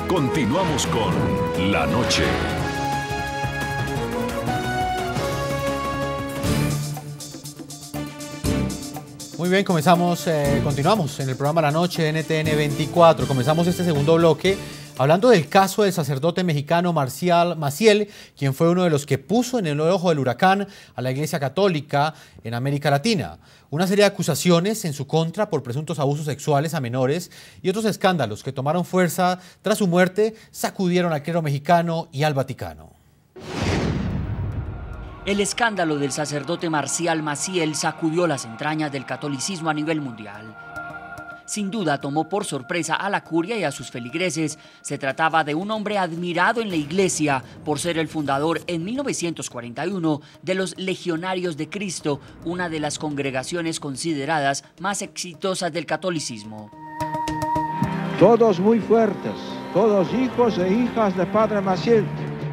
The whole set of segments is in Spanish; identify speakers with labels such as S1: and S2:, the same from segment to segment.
S1: Continuamos con La Noche.
S2: Muy bien, continuamos en el programa La Noche de NTN 24. Comenzamos este segundo bloque hablando del caso del sacerdote mexicano Marcial Maciel, quien fue uno de los que puso en el ojo del huracán a la Iglesia Católica en América Latina. Una serie de acusaciones en su contra por presuntos abusos sexuales a menores y otros escándalos que tomaron fuerza tras su muerte sacudieron al clero mexicano y al Vaticano.
S3: El escándalo del sacerdote Marcial Maciel sacudió las entrañas del catolicismo a nivel mundial. Sin duda tomó por sorpresa a la curia y a sus feligreses. Se trataba de un hombre admirado en la Iglesia por ser el fundador en 1941 de los Legionarios de Cristo, una de las congregaciones consideradas más exitosas del catolicismo.
S4: Todos muy fuertes, todos hijos e hijas del Padre Maciel.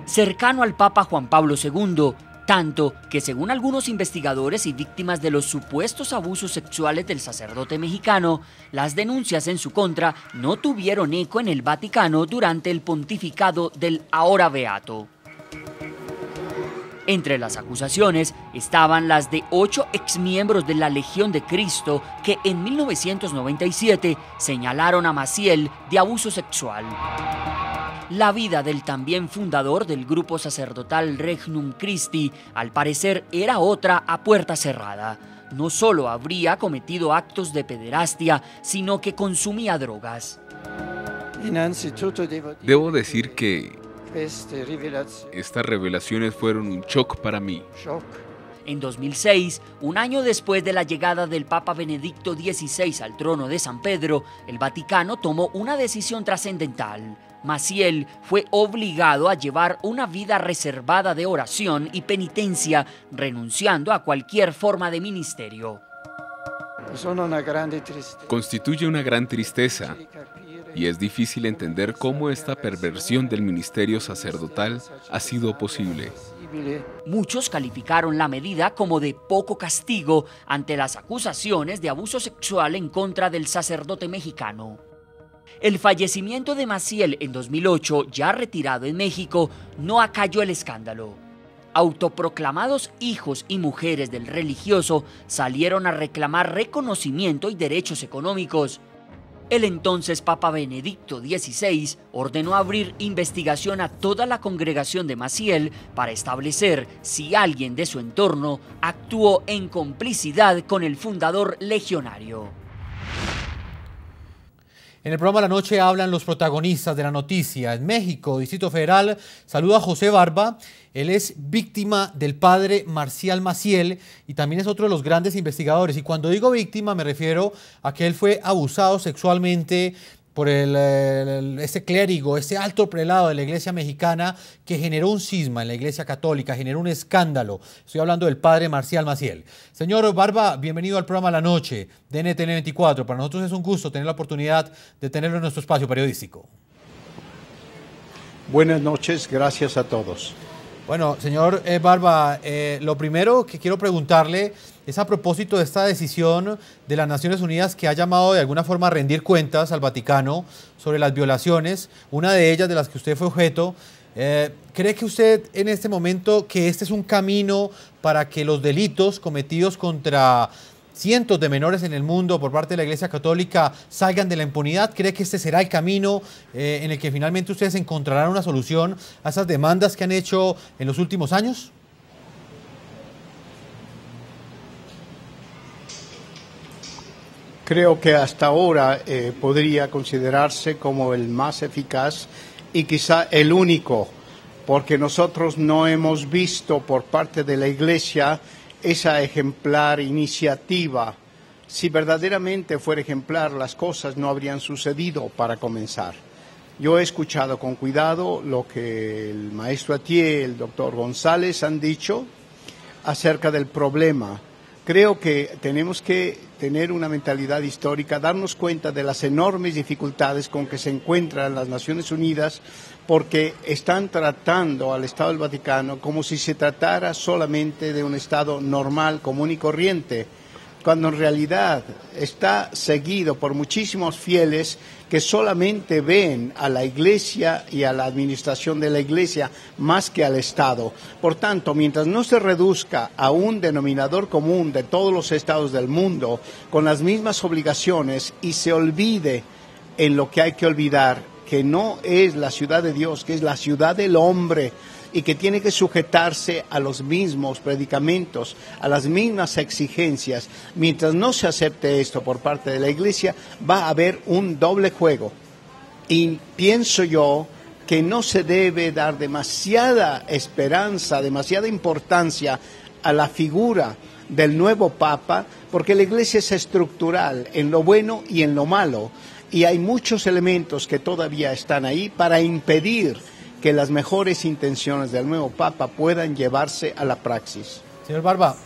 S3: Cercano al Papa Juan Pablo II, tanto que según algunos investigadores y víctimas de los supuestos abusos sexuales del sacerdote mexicano, las denuncias en su contra no tuvieron eco en el Vaticano durante el pontificado del ahora beato. Entre las acusaciones estaban las de 8 exmiembros de la Legión de Cristo que en 1997 señalaron a Maciel de abuso sexual. La vida del también fundador del grupo sacerdotal Regnum Christi, al parecer, era otra a puerta cerrada. No solo habría cometido actos de pederastia, sino que consumía drogas.
S5: Debo decir que estas revelaciones fueron un shock para mí.
S3: En 2006, un año después de la llegada del Papa Benedicto XVI al trono de San Pedro, el Vaticano tomó una decisión trascendental. Maciel fue obligado a llevar una vida reservada de oración y penitencia, renunciando a cualquier forma de ministerio.
S5: Constituye una gran tristeza y es difícil entender cómo esta perversión del ministerio sacerdotal ha sido posible.
S3: Muchos calificaron la medida como de poco castigo ante las acusaciones de abuso sexual en contra del sacerdote mexicano. El fallecimiento de Maciel en 2008, ya retirado en México, no acalló el escándalo. Autoproclamados hijos y mujeres del religioso salieron a reclamar reconocimiento y derechos económicos. El entonces Papa Benedicto XVI ordenó abrir investigación a toda la congregación de Maciel para establecer si alguien de su entorno actuó en complicidad con el fundador legionario.
S2: En el programa La Noche hablan los protagonistas de la noticia. En México, Distrito Federal, saluda a José Barba. Él es víctima del padre Marcial Maciel y también es otro de los grandes investigadores. Y cuando digo víctima me refiero a que él fue abusado sexualmente por ese clérigo, ese alto prelado de la iglesia mexicana que generó un cisma en la iglesia católica, generó un escándalo. Estoy hablando del padre Marcial Maciel. Señor Barba, bienvenido al programa La Noche de NTN 24. Para nosotros es un gusto tener la oportunidad de tenerlo en nuestro espacio periodístico.
S6: Buenas noches, gracias a todos.
S2: Bueno, señor Barba, lo primero que quiero preguntarle es a propósito de esta decisión de las Naciones Unidas que ha llamado de alguna forma a rendir cuentas al Vaticano sobre las violaciones, una de ellas de las que usted fue objeto. ¿Cree que usted en este momento que este es un camino para que los delitos cometidos contra cientos de menores en el mundo por parte de la Iglesia Católica salgan de la impunidad? ¿Cree que este será el camino en el que finalmente ustedes encontrarán una solución a esas demandas que han hecho en los últimos años?
S6: Creo que hasta ahora podría considerarse como el más eficaz y quizá el único, porque nosotros no hemos visto por parte de la Iglesia esa ejemplar iniciativa. Si verdaderamente fuera ejemplar, las cosas no habrían sucedido para comenzar. Yo he escuchado con cuidado lo que el maestro Atié, el doctor González han dicho acerca del problema. Creo que tenemos que tener una mentalidad histórica, darnos cuenta de las enormes dificultades con que se encuentran las Naciones Unidas, porque están tratando al Estado del Vaticano como si se tratara solamente de un Estado normal, común y corriente. cuando en realidad está seguido por muchísimos fieles que solamente ven a la Iglesia y a la administración de la Iglesia más que al Estado. Por tanto, mientras no se reduzca a un denominador común de todos los estados del mundo con las mismas obligaciones y se olvide en lo que hay que olvidar, que no es la ciudad de Dios, que es la ciudad del hombre, y que tiene que sujetarse a los mismos predicamentos, a las mismas exigencias. Mientras no se acepte esto por parte de la Iglesia, va a haber un doble juego. Y pienso yo que no se debe dar demasiada esperanza, demasiada importancia a la figura del nuevo Papa, porque la Iglesia es estructural en lo bueno y en lo malo, y hay muchos elementos que todavía están ahí para impedir que las mejores intenciones del nuevo Papa puedan llevarse a la praxis.
S2: Señor Barba,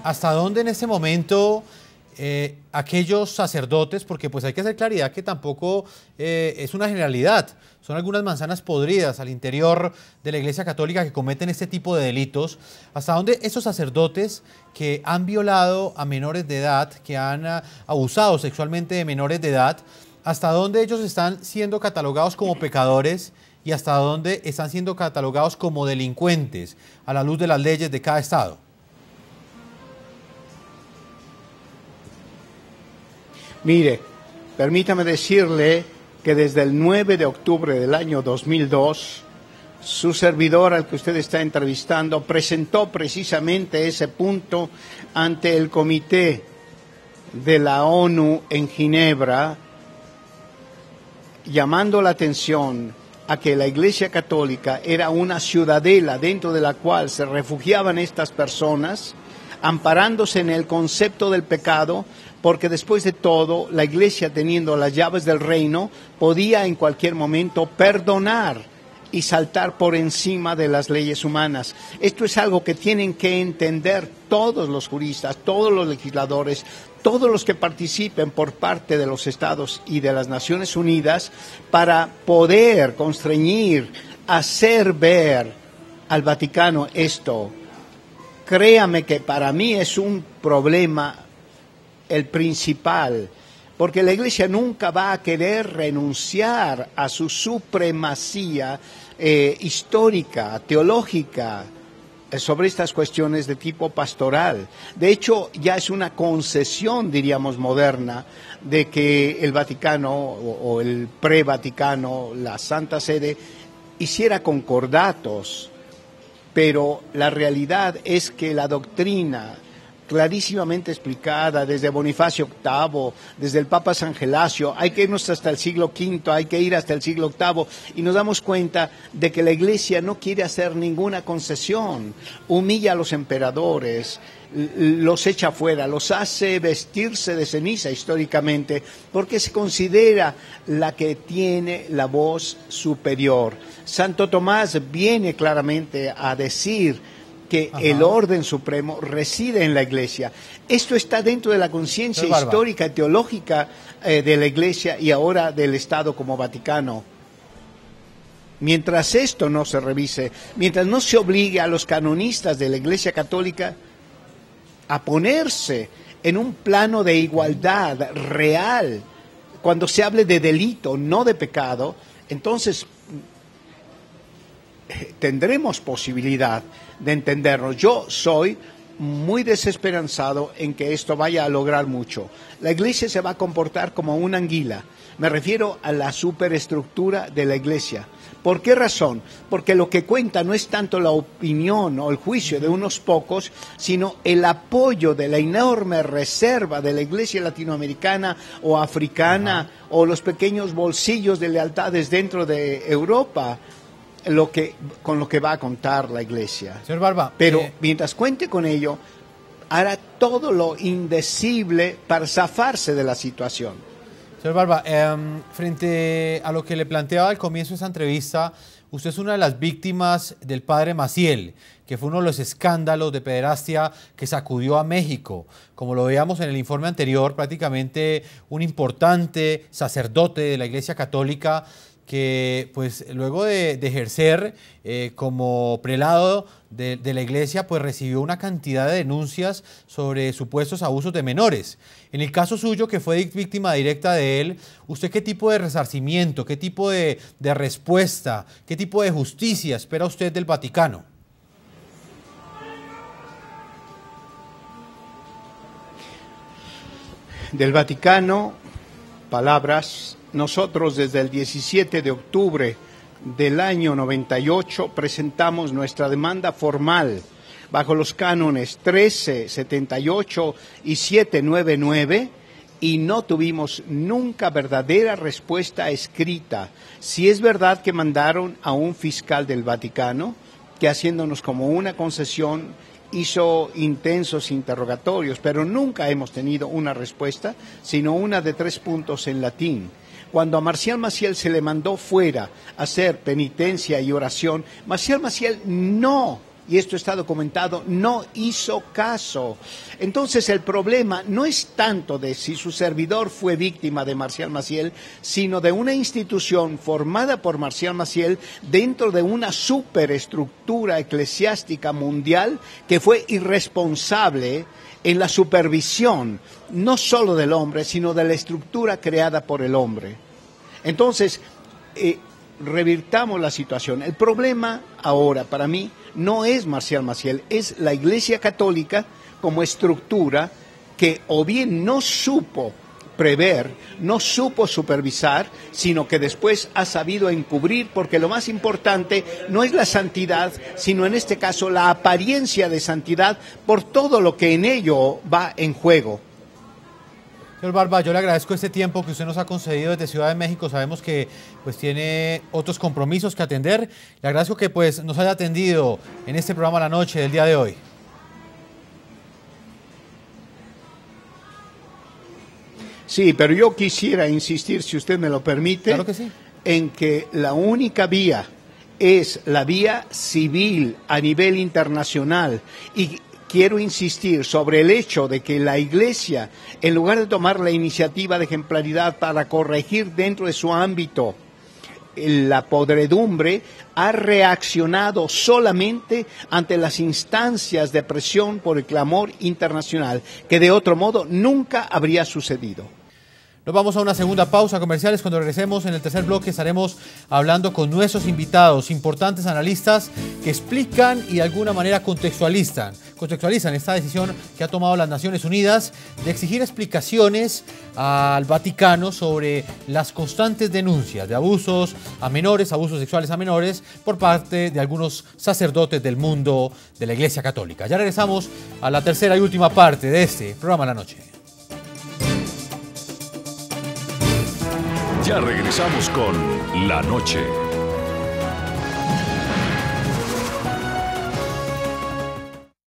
S2: ¿hasta dónde en este momento aquellos sacerdotes, porque pues hay que hacer claridad que tampoco es una generalidad, son algunas manzanas podridas al interior de la Iglesia Católica que cometen este tipo de delitos, hasta dónde esos sacerdotes que han violado a menores de edad, que han abusado sexualmente de menores de edad, hasta dónde ellos están siendo catalogados como pecadores y hasta dónde están siendo catalogados como delincuentes a la luz de las leyes de cada estado?
S6: Mire, permítame decirle que desde el 9 de octubre del año 2002, su servidor al que usted está entrevistando presentó precisamente ese punto ante el Comité de la ONU en Ginebra, llamando la atención a que la Iglesia Católica era una ciudadela dentro de la cual se refugiaban estas personas, amparándose en el concepto del pecado, porque después de todo, la Iglesia, teniendo las llaves del reino, podía en cualquier momento perdonar y saltar por encima de las leyes humanas. Esto es algo que tienen que entender todos los juristas, todos los legisladores, todos los que participen por parte de los Estados y de las Naciones Unidas para poder constreñir, hacer ver al Vaticano esto. Créame que para mí es un problema el principal, porque la Iglesia nunca va a querer renunciar a su supremacía histórica, teológica, sobre estas cuestiones de tipo pastoral. De hecho, ya es una concesión, diríamos, moderna, de que el Vaticano o el pre-Vaticano, la Santa Sede, hiciera concordatos, pero la realidad es que la doctrina clarísimamente explicada desde Bonifacio VIII, desde el Papa San Gelasio, hay que irnos hasta el siglo V, hay que ir hasta el siglo VIII, y nos damos cuenta de que la Iglesia no quiere hacer ninguna concesión, humilla a los emperadores, los echa fuera, los hace vestirse de ceniza históricamente, porque se considera la que tiene la voz superior. Santo Tomás viene claramente a decir que el orden supremo reside en la Iglesia. Esto está dentro de la conciencia histórica y teológica de la Iglesia y ahora del Estado como Vaticano. Mientras esto no se revise, mientras no se obligue a los canonistas de la Iglesia Católica a ponerse en un plano de igualdad real, cuando se hable de delito, no de pecado, entonces tendremos posibilidad de entendernos. Yo soy muy desesperanzado en que esto vaya a lograr mucho. La Iglesia se va a comportar como una anguila. Me refiero a la superestructura de la Iglesia. ¿Por qué razón? Porque lo que cuenta no es tanto la opinión o el juicio de unos pocos, sino el apoyo de la enorme reserva de la Iglesia latinoamericana o africana o los pequeños bolsillos de lealtades dentro de Europa, con lo que va a contar la Iglesia.
S2: Señor Barba,
S6: pero mientras cuente con ello, hará todo lo indecible para zafarse de la situación.
S2: Señor Barba, frente a lo que le planteaba al comienzo de esta entrevista, usted es una de las víctimas del padre Maciel, que fue uno de los escándalos de pederastia que sacudió a México. Como lo veíamos en el informe anterior, prácticamente un importante sacerdote de la Iglesia Católica que pues luego de ejercer como prelado de la iglesia, pues recibió una cantidad de denuncias sobre supuestos abusos de menores. En el caso suyo, que fue víctima directa de él, ¿usted qué tipo de resarcimiento, qué tipo de respuesta, qué tipo de justicia espera usted del Vaticano?
S6: Del Vaticano, palabras. Nosotros desde el 17 de octubre del año 98 presentamos nuestra demanda formal bajo los cánones 1378 y 799 y no tuvimos nunca verdadera respuesta escrita. Si es verdad que mandaron a un fiscal del Vaticano que, haciéndonos como una concesión, hizo intensos interrogatorios, pero nunca hemos tenido una respuesta, sino una de 3 puntos en latín. Cuando a Marcial Maciel se le mandó fuera a hacer penitencia y oración, Marcial Maciel no, y esto está documentado, no hizo caso. Entonces el problema no es tanto de si su servidor fue víctima de Marcial Maciel, sino de una institución formada por Marcial Maciel dentro de una superestructura eclesiástica mundial que fue irresponsable en la supervisión, no solo del hombre, sino de la estructura creada por el hombre. Entonces, revirtamos la situación. El problema ahora, para mí, no es Marcial Maciel, es la Iglesia Católica como estructura que o bien no supo prever, no supo supervisar, sino que después ha sabido encubrir, porque lo más importante no es la santidad, sino en este caso la apariencia de santidad por todo lo que en ello va en juego.
S2: Señor Barba, yo le agradezco este tiempo que usted nos ha concedido desde Ciudad de México. Sabemos que pues tiene otros compromisos que atender. Le agradezco que pues nos haya atendido en este programa La Noche del día de hoy.
S6: Sí, pero yo quisiera insistir, si usted me lo permite,
S2: claro que sí,
S6: en que la única vía es la vía civil a nivel internacional. Y quiero insistir sobre el hecho de que la Iglesia, en lugar de tomar la iniciativa de ejemplaridad para corregir dentro de su ámbito la podredumbre, ha reaccionado solamente ante las instancias de presión por el clamor internacional, que de otro modo nunca habría sucedido.
S2: Nos vamos a una segunda pausa comerciales. Cuando regresemos en el tercer bloque estaremos hablando con nuestros invitados, importantes analistas que explican y de alguna manera contextualizan esta decisión que ha tomado las Naciones Unidas de exigir explicaciones al Vaticano sobre las constantes denuncias de abusos a menores, abusos sexuales a menores por parte de algunos sacerdotes del mundo de la Iglesia Católica. Ya regresamos a la tercera y última parte de este programa La Noche.
S1: Ya regresamos con La Noche.